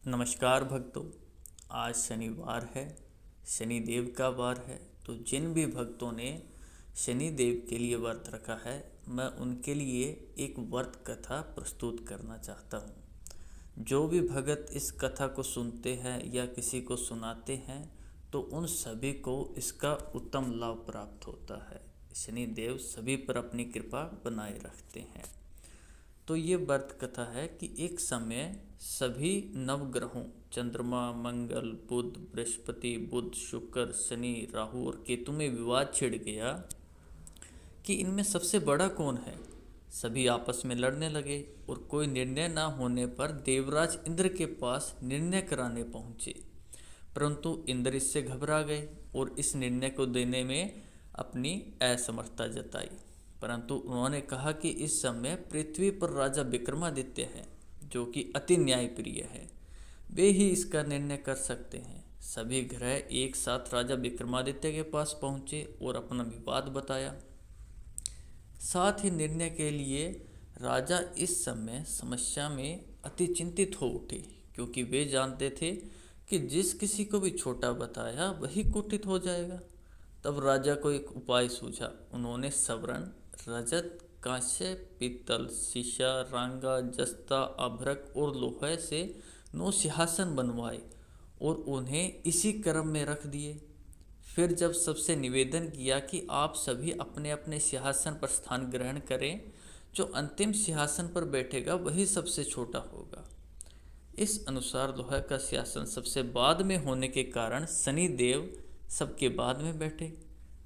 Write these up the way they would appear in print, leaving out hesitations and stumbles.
नमस्कार भक्तों। आज शनिवार है, शनिदेव का वार है। तो जिन भी भक्तों ने शनिदेव के लिए व्रत रखा है, मैं उनके लिए एक व्रत कथा प्रस्तुत करना चाहता हूँ। जो भी भगत इस कथा को सुनते हैं या किसी को सुनाते हैं तो उन सभी को इसका उत्तम लाभ प्राप्त होता है। शनिदेव सभी पर अपनी कृपा बनाए रखते हैं। तो ये व्रत कथा है कि एक समय सभी नवग्रहों चंद्रमा, मंगल, बुध, बृहस्पति, बुध, शुक्र, शनि, राहु और केतु में विवाद छिड़ गया कि इनमें सबसे बड़ा कौन है। सभी आपस में लड़ने लगे और कोई निर्णय ना होने पर देवराज इंद्र के पास निर्णय कराने पहुँचे। परंतु इंद्र इससे घबरा गए और इस निर्णय को देने में अपनी असमर्थता जताई। परंतु उन्होंने कहा कि इस समय पृथ्वी पर राजा विक्रमादित्य हैं, जो कि अति न्यायप्रिय है। वे ही इसका निर्णय कर सकते हैं। सभी ग्रह एक साथ राजा विक्रमादित्य के पास पहुंचे और अपना विवाद बताया। साथ ही निर्णय के लिए राजा इस समय समस्या में अति चिंतित हो उठे, क्योंकि वे जानते थे कि जिस किसी को भी छोटा बताया वही कुटित हो जाएगा। तब राजा को एक उपाय सूझा। उन्होंने स्वर्ण, रजत, कांस्य, पीतल, शीशा, रांगा, जस्ता, अभ्रक और लोहे से 9 सिंहासन बनवाए और उन्हें इसी क्रम में रख दिए। फिर जब सबसे निवेदन किया कि आप सभी अपने अपने सिंहासन पर स्थान ग्रहण करें, जो अंतिम सिंहासन पर बैठेगा वही सबसे छोटा होगा। इस अनुसार लोहा का सिंहासन सबसे बाद में होने के कारण शनि देव सबके बाद में बैठे,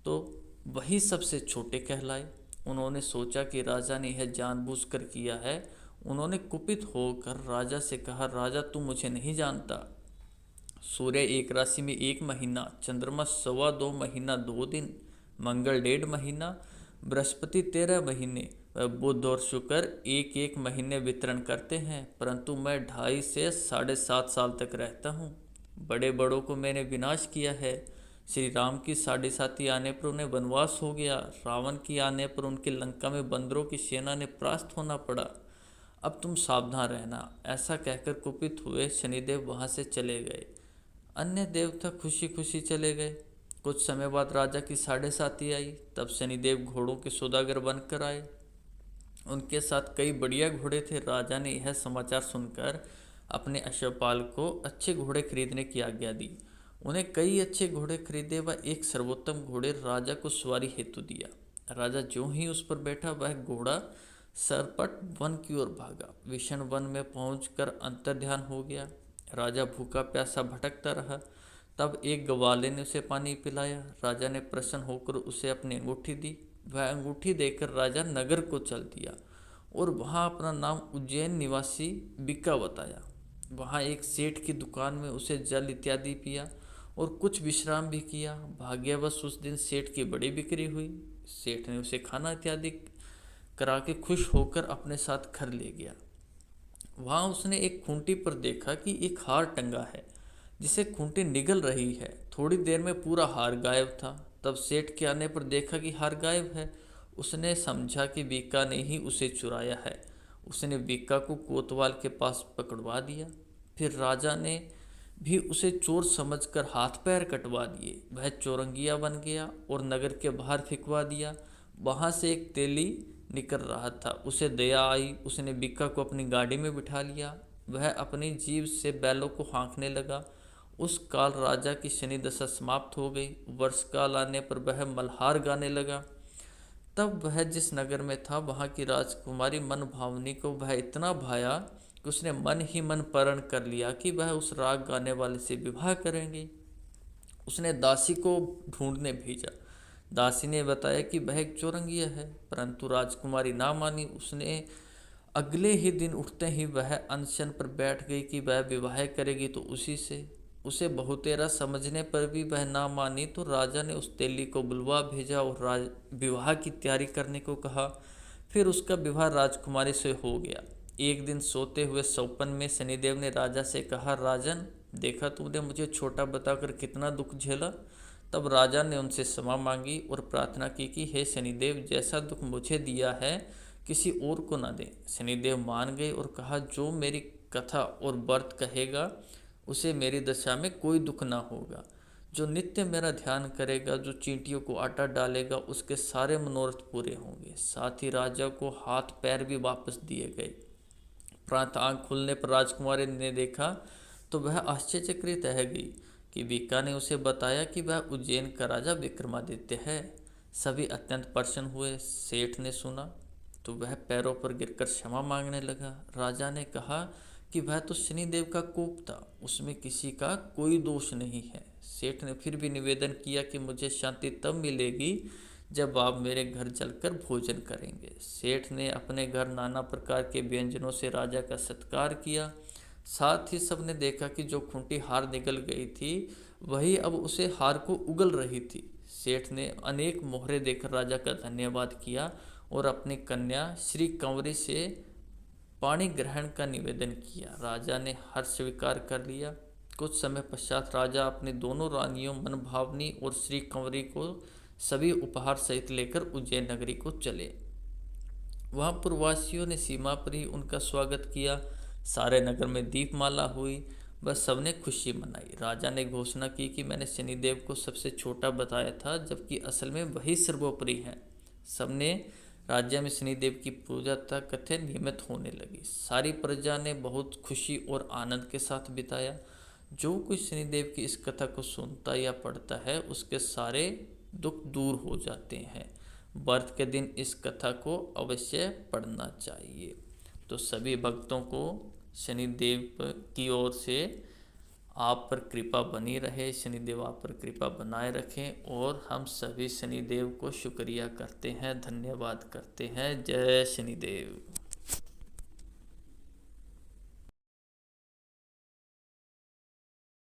तो वही सबसे छोटे कहलाए। उन्होंने सोचा कि राजा ने यह जानबूझकर किया है। उन्होंने कुपित होकर राजा से कहा, राजा तू मुझे नहीं जानता। सूर्य एक राशि में 1 महीना, चंद्रमा 2.25 महीना 2 दिन, मंगल 1.5 महीना, बृहस्पति 13 महीने, बुध और शुक्र 1-1 महीने वितरण करते हैं। परंतु मैं 2.5 से 7.5 साल तक रहता हूँ। बड़े बड़ों को मैंने विनाश किया है। श्री राम की 7.5 आने पर उन्हें वनवास हो गया। रावण की आने पर उनकी लंका में बंदरों की सेना ने परास्त होना पड़ा। अब तुम सावधान रहना। ऐसा कहकर कुपित हुए शनिदेव वहाँ से चले गए। अन्य देवता खुशी खुशी चले गए। कुछ समय बाद राजा की 7.5 आई। तब शनिदेव घोड़ों के सौदागर बनकर आए। उनके साथ कई बढ़िया घोड़े थे। राजा ने यह समाचार सुनकर अपने अश्वपाल को अच्छे घोड़े खरीदने की आज्ञा दी। उन्हें कई अच्छे घोड़े खरीदे व एक सर्वोत्तम घोड़े राजा को सवारी हेतु दिया। राजा जो ही उस पर बैठा, वह घोड़ा सरपट वन की ओर भागा। विषण वन में पहुंचकर अंतर्ध्यान हो गया। राजा भूखा प्यासा भटकता रहा। तब एक ग्वाले ने उसे पानी पिलाया। राजा ने प्रसन्न होकर उसे अपनी अंगूठी दी। वह अंगूठी देकर राजा नगर को चल दिया और वहाँ अपना नाम उज्जैन निवासी बिक्का बताया। वहाँ एक सेठ की दुकान में उसे जल इत्यादि पिया और कुछ विश्राम भी किया। भाग्यवश उस दिन सेठ की बड़ी बिक्री हुई। सेठ ने उसे खाना इत्यादि करा के खुश होकर अपने साथ घर ले गया। वहाँ उसने एक खूंटी पर देखा कि एक हार टंगा है, जिसे खूंटी निगल रही है। थोड़ी देर में पूरा हार गायब था। तब सेठ के आने पर देखा कि हार गायब है। उसने समझा कि बीका ने ही उसे चुराया है। उसने बीका को कोतवाल के पास पकड़वा दिया। फिर राजा ने भी उसे चोर समझकर हाथ पैर कटवा दिए। वह चौरंगिया बन गया और नगर के बाहर फिकवा दिया। वहाँ से एक तेली निकल रहा था। उसे दया आई। उसने बीका को अपनी गाड़ी में बिठा लिया। वह अपनी जीभ से बैलों को हाँकने लगा। उस काल राजा की शनि दशा समाप्त हो गई। वर्ष काल आने पर वह मल्हार गाने लगा। तब वह जिस नगर में था, वहाँ की राजकुमारी मन भावनी को वह इतना भाया कि उसने मन ही मन प्रण कर लिया कि वह उस राग गाने वाले से विवाह करेंगे। उसने दासी को ढूंढने भेजा। दासी ने बताया कि वह एक चौरंगिया है, परंतु राजकुमारी ना मानी। उसने अगले ही दिन उठते ही वह अनशन पर बैठ गई कि वह विवाह करेगी तो उसी से। उसे बहुतेरा समझने पर भी वह ना मानी, तो राजा ने उस तेली को बुलवा भेजा और विवाह की तैयारी करने को कहा। फिर उसका विवाह राजकुमारी से हो गया। एक दिन सोते हुए स्वप्न में शनिदेव ने राजा से कहा, राजन, देखा तुमने मुझे छोटा बताकर कितना दुख झेला। तब राजा ने उनसे क्षमा मांगी और प्रार्थना की कि हे शनिदेव, जैसा दुख मुझे दिया है किसी और को न दे। शनिदेव मान गए और कहा, जो मेरी कथा और व्रत कहेगा उसे मेरी दशा में कोई दुख ना होगा। जो नित्य मेरा ध्यान करेगा, जो चींटियों को आटा डालेगा, उसके सारे मनोरथ पूरे होंगे। साथ ही राजा को हाथ पैर भी वापस दिए गए। प्रातः आँख खुलने पर राजकुमारी ने देखा तो वह आश्चर्यचकित रह गई कि बीका ने उसे बताया कि वह उज्जैन का राजा विक्रमादित्य है। सभी अत्यंत प्रसन्न हुए। सेठ ने सुना तो वह पैरों पर गिरकर क्षमा मांगने लगा। राजा ने कहा कि वह तो शनिदेव का कोप था, उसमें किसी का कोई दोष नहीं है। सेठ ने फिर भी निवेदन किया कि मुझे शांति तब मिलेगी जब आप मेरे घर चलकर भोजन करेंगे। सेठ ने अपने घर नाना प्रकार के व्यंजनों से राजा का सत्कार किया। साथ ही सबने देखा कि जो खूंटी हार निगल गई थी वही अब उसे हार को उगल रही थी। सेठ ने अनेक मोहरे देकर राजा का धन्यवाद किया और अपनी कन्या श्री कंवरी से पाणी ग्रहण का निवेदन किया। राजा ने हर्ष स्वीकार कर लिया। कुछ समय पश्चात राजा अपनी दोनों रानियों मनभावनी और श्री कंवरी को सभी उपहार सहित लेकर उज्जैन नगरी को चले। वहाँ पुरवासियों ने सीमा पर ही उनका स्वागत किया। सारे नगर में दीपमाला हुई, बस सबने खुशी मनाई। राजा ने घोषणा की कि मैंने शनिदेव को सबसे छोटा बताया था, जबकि असल में वही सर्वोपरि है। सबने राज्य में शनिदेव की पूजा तथा कथें नियमित होने लगी। सारी प्रजा ने बहुत खुशी और आनंद के साथ बिताया। जो कोई शनिदेव की इस कथा को सुनता या पढ़ता है उसके सारे दुख दूर हो जाते हैं। व्रत के दिन इस कथा को अवश्य पढ़ना चाहिए। तो सभी भक्तों को शनिदेव की ओर से आप पर कृपा बनी रहे, शनिदेव आप पर कृपा बनाए रखें। और हम सभी शनिदेव को शुक्रिया करते हैं, धन्यवाद करते हैं। जय शनिदेव।